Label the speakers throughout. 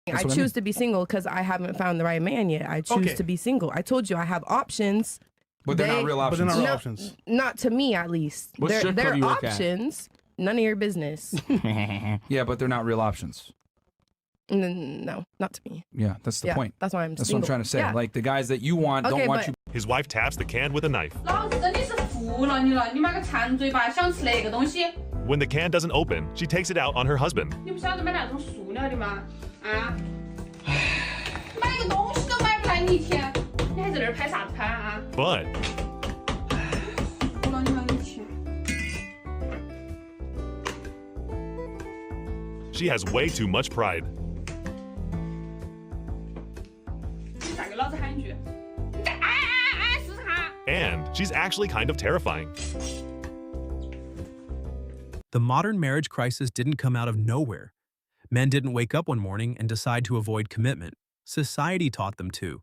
Speaker 1: I choose to be single because I haven't found the right man yet. I choose to be single. I told you I have options.
Speaker 2: But they're not real options.
Speaker 3: But they're not real options.
Speaker 1: Not to me, at least. They're options. None of your business.
Speaker 2: Yeah, but they're not real options.
Speaker 1: No, not to me.
Speaker 2: Yeah, that's the point.
Speaker 1: That's why I'm
Speaker 2: That's
Speaker 1: single.
Speaker 2: what I'm trying to say.
Speaker 1: Yeah.
Speaker 2: Like the guys that you want don't want you.
Speaker 4: His wife taps the can with a knife. When the can doesn't open, she takes it out on her husband. But she has way too much pride. And she's actually kind of terrifying.
Speaker 5: The modern marriage crisis didn't come out of nowhere. Men didn't wake up one morning and decide to avoid commitment. Society taught them to.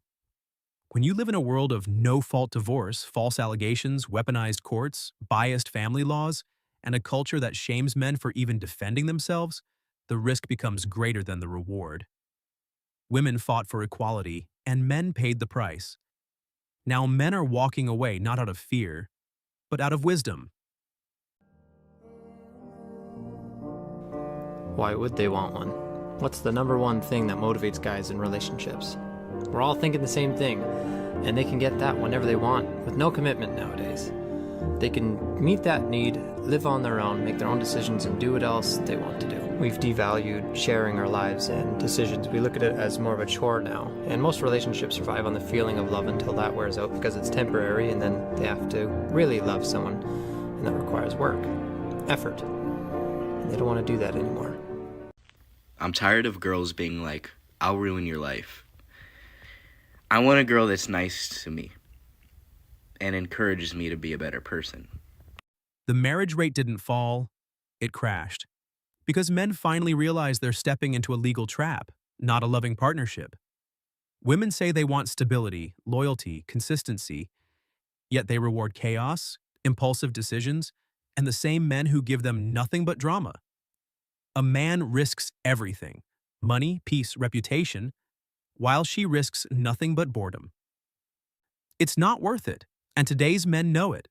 Speaker 5: When you live in a world of no-fault divorce, false allegations, weaponized courts, biased family laws, and a culture that shames men for even defending themselves, the risk becomes greater than the reward. Women fought for equality, and men paid the price. Now men are walking away not out of fear, but out of wisdom.
Speaker 6: Why would they want one? What's the number one thing that motivates guys in relationships? We're all thinking the same thing, and they can get that whenever they want, with no commitment nowadays. They can meet that need, live on their own, make their own decisions, and do what else they want to do. We've devalued sharing our lives and decisions. We look at it as more of a chore now, and most relationships survive on the feeling of love until that wears out because it's temporary, and then they have to really love someone, and that requires work, effort, and they don't want to do that anymore.
Speaker 7: I'm tired of girls being like, I'll ruin your life. I want a girl that's nice to me and encourages me to be a better person.
Speaker 5: The marriage rate didn't fall, it crashed. Because men finally realized they're stepping into a legal trap, not a loving partnership. Women say they want stability, loyalty, consistency, yet they reward chaos, impulsive decisions, and the same men who give them nothing but drama. A man risks everything, money, peace, reputation, while she risks nothing but boredom. It's not worth it, and today's men know it.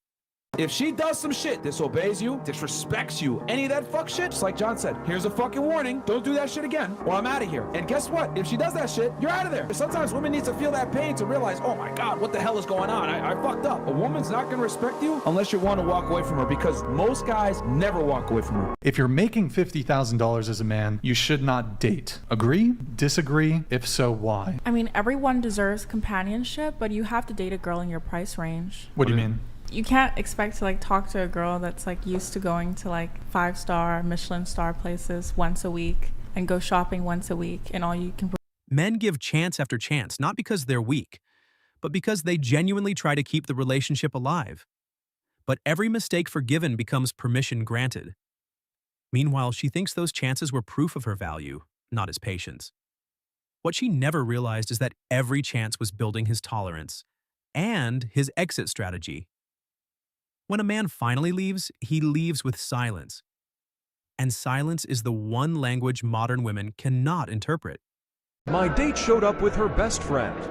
Speaker 2: If she does some shit, disobeys you, disrespects you, any of that fuck shit, just like John said, here's a fucking warning, don't do that shit again, or I'm out of here. And guess what? If she does that shit, you're out of there. Sometimes women need to feel that pain to realize, oh my God, what the hell is going on? I fucked up. A woman's not gonna respect you unless you want to walk away from her, because most guys never walk away from her.
Speaker 3: If you're making $50,000 as a man, you should not date. Agree? Disagree? If so, why?
Speaker 8: I mean, everyone deserves companionship, but you have to date a girl in your price range.
Speaker 3: What do you mean?
Speaker 8: You can't expect to talk to a girl that's used to going to 5-star Michelin star places once a week and go shopping once a week and all you can.
Speaker 5: Men give chance after chance, not because they're weak, but because they genuinely try to keep the relationship alive. But every mistake forgiven becomes permission granted. Meanwhile, she thinks those chances were proof of her value, not his patience. What she never realized is that every chance was building his tolerance and his exit strategy. When a man finally leaves, he leaves with silence. And silence is the one language modern women cannot interpret.
Speaker 9: My date showed up with her best friend.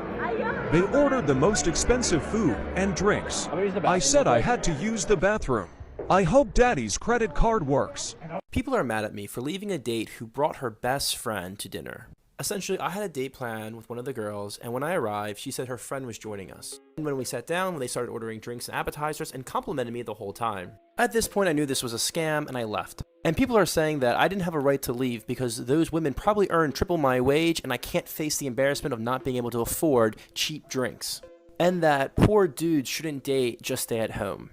Speaker 9: They ordered the most expensive food and drinks. I said I had to use the bathroom. I hope Daddy's credit card works.
Speaker 10: People are mad at me for leaving a date who brought her best friend to dinner. Essentially, I had a date plan with one of the girls, and when I arrived, she said her friend was joining us. And when we sat down, they started ordering drinks and appetizers and complimented me the whole time. At this point, I knew this was a scam, and I left. And people are saying that I didn't have a right to leave because those women probably earn triple my wage, and I can't face the embarrassment of not being able to afford cheap drinks. And that poor dudes shouldn't date, just stay at home.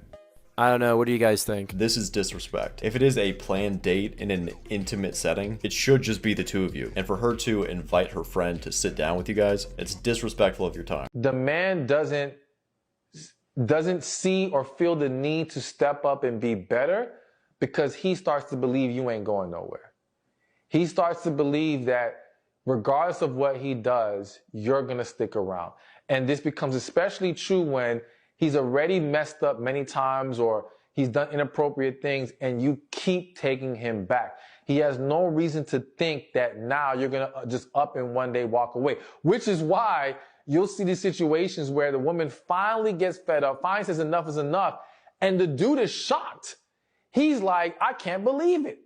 Speaker 10: I don't know, what do you guys think?
Speaker 11: This is disrespect. If it is a planned date in an intimate setting, it should just be the two of you. And for her to invite her friend to sit down with you guys, it's disrespectful of your time.
Speaker 12: The man doesn't see or feel the need to step up and be better because he starts to believe you ain't going nowhere. He starts to believe that regardless of what he does, you're gonna stick around. And this becomes especially true when he's already messed up many times or he's done inappropriate things and you keep taking him back. He has no reason to think that now you're going to just up and one day walk away, which is why you'll see these situations where the woman finally gets fed up, finally says enough is enough, and the dude is shocked. He's like, I can't believe it.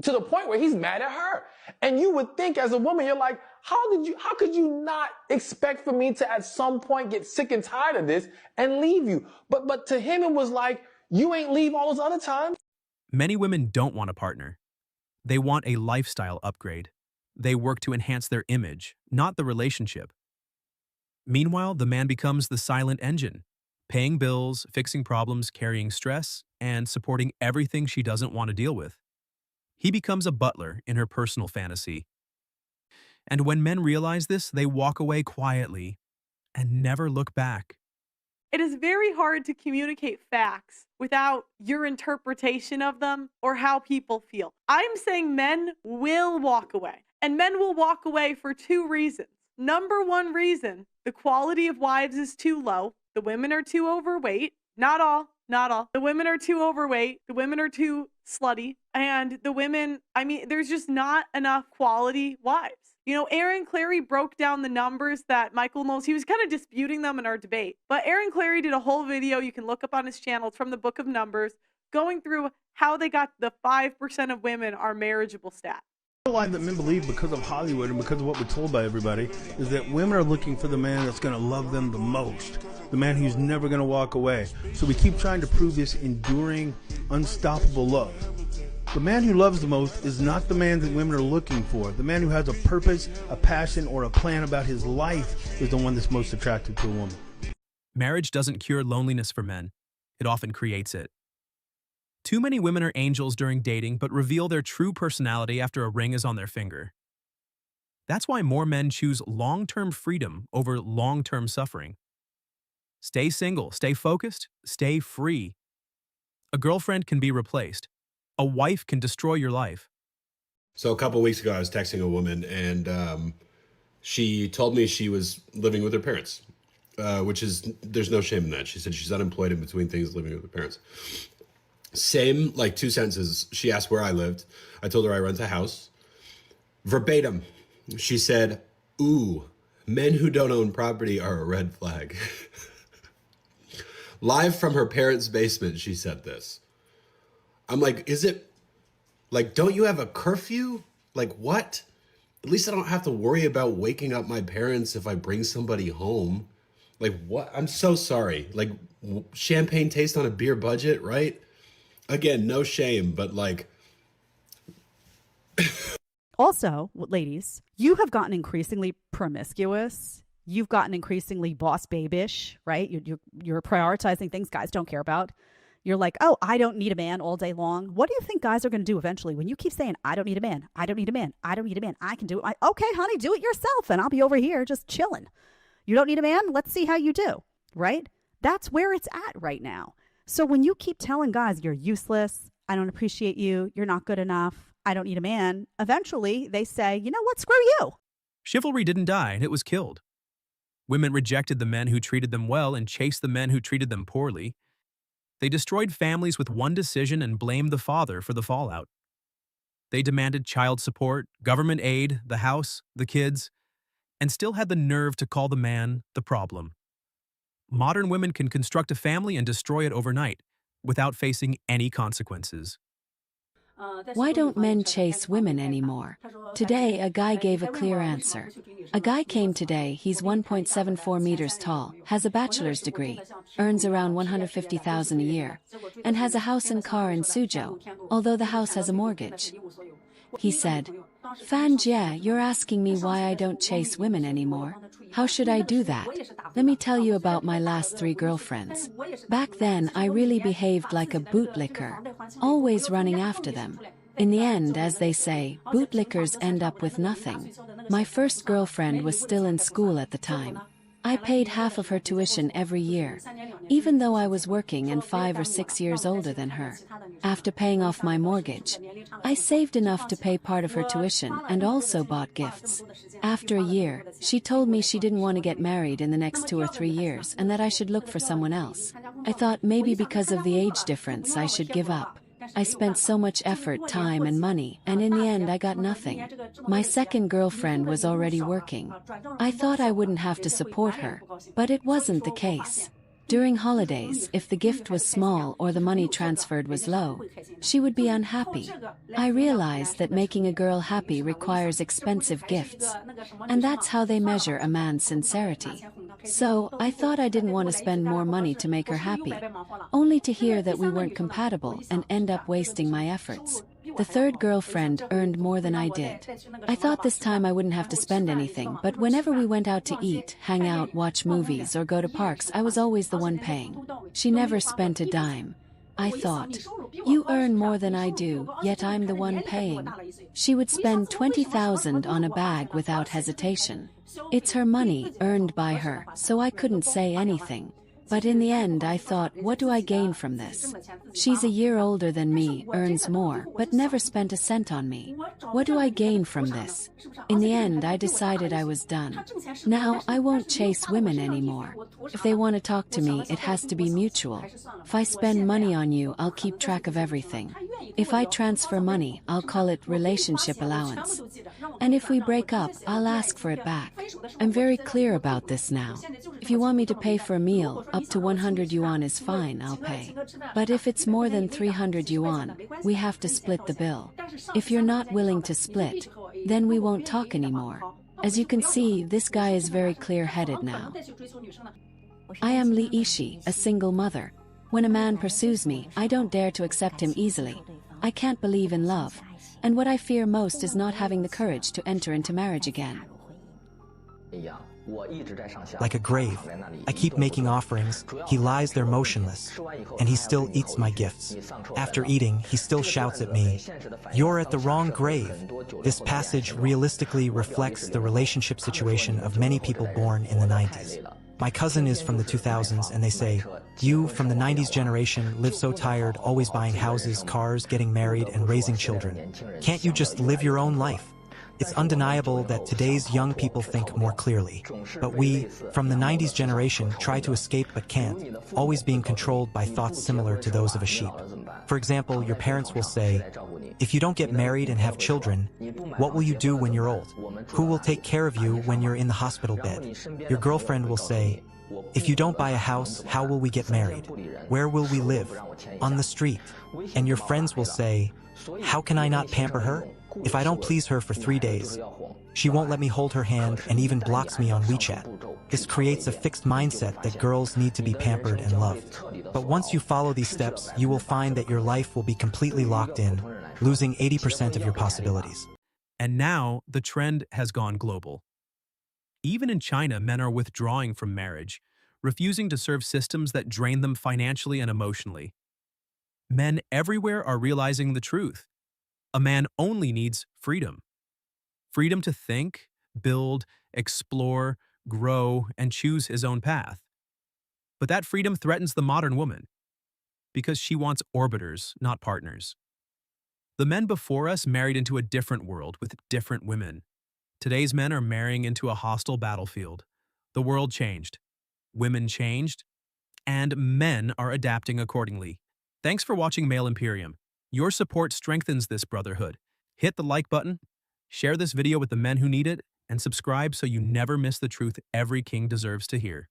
Speaker 12: To the point where he's mad at her. And you would think as a woman, you're like, how could you not expect for me to at some point get sick and tired of this and leave you? But to him, it was like, you ain't leave all those other times.
Speaker 5: Many women don't want a partner. They want a lifestyle upgrade. They work to enhance their image, not the relationship. Meanwhile, the man becomes the silent engine, paying bills, fixing problems, carrying stress, and supporting everything she doesn't want to deal with. He becomes a butler in her personal fantasy. And when men realize this, they walk away quietly and never look back.
Speaker 13: It is very hard to communicate facts without your interpretation of them or how people feel. I'm saying men will walk away, and men will walk away for two reasons. Number one reason, the quality of wives is too low. The women are too overweight. Not all. The women are too overweight. The women are too slutty. And the women, there's just not enough quality wives. You know, Aaron Clary broke down the numbers that Michael Knowles, he was kind of disputing them in our debate. But Aaron Clary did a whole video you can look up on his channel. It's from the Book of Numbers, going through how they got the 5% of women are marriageable stat.
Speaker 14: The lie that men believe because of Hollywood and because of what we're told by everybody is that women are looking for the man that's going to love them the most, the man who's never going to walk away. So we keep trying to prove this enduring, unstoppable love. The man who loves the most is not the man that women are looking for. The man who has a purpose, a passion, or a plan about his life is the one that's most attractive to a woman.
Speaker 5: Marriage doesn't cure loneliness for men. It often creates it. Too many women are angels during dating but reveal their true personality after a ring is on their finger. That's why more men choose long-term freedom over long-term suffering. Stay single, stay focused, stay free. A girlfriend can be replaced. A wife can destroy your life.
Speaker 15: So a couple of weeks ago, I was texting a woman, and she told me she was living with her parents, which is, there's no shame in that. She said she's unemployed in between things, living with her parents. Same, like 2 sentences. She asked where I lived. I told her I rent a house. Verbatim, she said, "Ooh, men who don't own property are a red flag." Live from her parents' basement, she said this. I'm like, is it, like, don't you have a curfew? Like, what? At least I don't have to worry about waking up my parents if I bring somebody home. Like, what? I'm so sorry. Like, champagne taste on a beer budget, right? Again, no shame, but like...
Speaker 16: Also, ladies, you have gotten increasingly promiscuous. You've gotten increasingly boss babish, right? You're prioritizing things guys don't care about. You're like, oh, I don't need a man all day long. What do you think guys are going to do eventually when you keep saying, I don't need a man, I don't need a man, I don't need a man, I can do it. Okay, honey, do it yourself, and I'll be over here just chilling. You don't need a man? Let's see how you do, right? That's where it's at right now. So when you keep telling guys you're useless, I don't appreciate you, you're not good enough, I don't need a man, eventually they say, you know what, screw you.
Speaker 5: Chivalry didn't die, it was killed. Women rejected the men who treated them well and chased the men who treated them poorly. They destroyed families with one decision and blamed the father for the fallout. They demanded child support, government aid, the house, the kids, and still had the nerve to call the man the problem. Modern women can construct a family and destroy it overnight without facing any consequences.
Speaker 17: Why don't men chase women anymore? Today, a guy gave a clear answer. A guy came today, he's 1.74 meters tall, has a bachelor's degree, earns around $150,000 a year, and has a house and car in Suzhou, although the house has a mortgage. He said, "Fan Jie, you're asking me why I don't chase women anymore. How should I do that? Let me tell you about my last 3 girlfriends. Back then, I really behaved like a bootlicker, always running after them. In the end, as they say, bootlickers end up with nothing. My first girlfriend was still in school at the time. I paid half of her tuition every year, even though I was working and 5 or 6 years older than her. After paying off my mortgage, I saved enough to pay part of her tuition and also bought gifts. After a year, she told me she didn't want to get married in the next 2 or 3 years and that I should look for someone else. I thought maybe because of the age difference I should give up. I spent so much effort, time, and money, and in the end I got nothing. My second girlfriend was already working. I thought I wouldn't have to support her, but it wasn't the case. During holidays, if the gift was small or the money transferred was low, she would be unhappy. I realized that making a girl happy requires expensive gifts, and that's how they measure a man's sincerity. So, I thought I didn't want to spend more money to make her happy, only to hear that we weren't compatible and end up wasting my efforts. The third girlfriend earned more than I did. I thought this time I wouldn't have to spend anything, but whenever we went out to eat, hang out, watch movies, or go to parks, I was always the one paying. She never spent a dime. I thought, you earn more than I do, yet I'm the one paying. She would spend 20,000 on a bag without hesitation. It's her money, earned by her, so I couldn't say anything. But in the end I thought, what do I gain from this? She's a year older than me, earns more, but never spent a cent on me. What do I gain from this? In the end I decided I was done. Now I won't chase women anymore. If they want to talk to me, it has to be mutual. If I spend money on you, I'll keep track of everything. If I transfer money, I'll call it relationship allowance. And if we break up, I'll ask for it back. I'm very clear about this now. If you want me to pay for a meal, up to 100 yuan is fine, I'll pay. But if it's more than 300 yuan, we have to split the bill. If you're not willing to split, then we won't talk anymore. As you can see, this guy is very clear-headed now. I am Li Ishi, a single mother. When a man pursues me, I don't dare to accept him easily. I can't believe in love. And what I fear most is not having the courage to enter into marriage again.
Speaker 18: Like a grave, I keep making offerings, he lies there motionless, and he still eats my gifts. After eating, he still shouts at me, "You're at the wrong grave." This passage realistically reflects the relationship situation of many people born in the 90s. My cousin is from the 2000s, and they say, "You, from the 90s generation, live so tired, always buying houses, cars, getting married, and raising children. Can't you just live your own life?" It's undeniable that today's young people think more clearly. But we, from the 90s generation, try to escape but can't, always being controlled by thoughts similar to those of a sheep. For example, your parents will say, "If you don't get married and have children, what will you do when you're old? Who will take care of you when you're in the hospital bed?" Your girlfriend will say, "If you don't buy a house, how will we get married? Where will we live? On the street." And your friends will say, "How can I not pamper her? If I don't please her for 3 days, she won't let me hold her hand and even blocks me on WeChat." This creates a fixed mindset that girls need to be pampered and loved. But once you follow these steps, you will find that your life will be completely locked in, losing 80% of your possibilities.
Speaker 5: And now the trend has gone global. Even in China, men are withdrawing from marriage, refusing to serve systems that drain them financially and emotionally. Men everywhere are realizing the truth. A man only needs freedom. Freedom to think, build, explore, grow, and choose his own path. But that freedom threatens the modern woman, because she wants orbiters, not partners. The men before us married into a different world with different women. Today's men are marrying into a hostile battlefield. The world changed, women changed, and men are adapting accordingly. Thanks for watching Male Imperium. Your support strengthens this brotherhood. Hit the like button, share this video with the men who need it, and subscribe so you never miss the truth every king deserves to hear.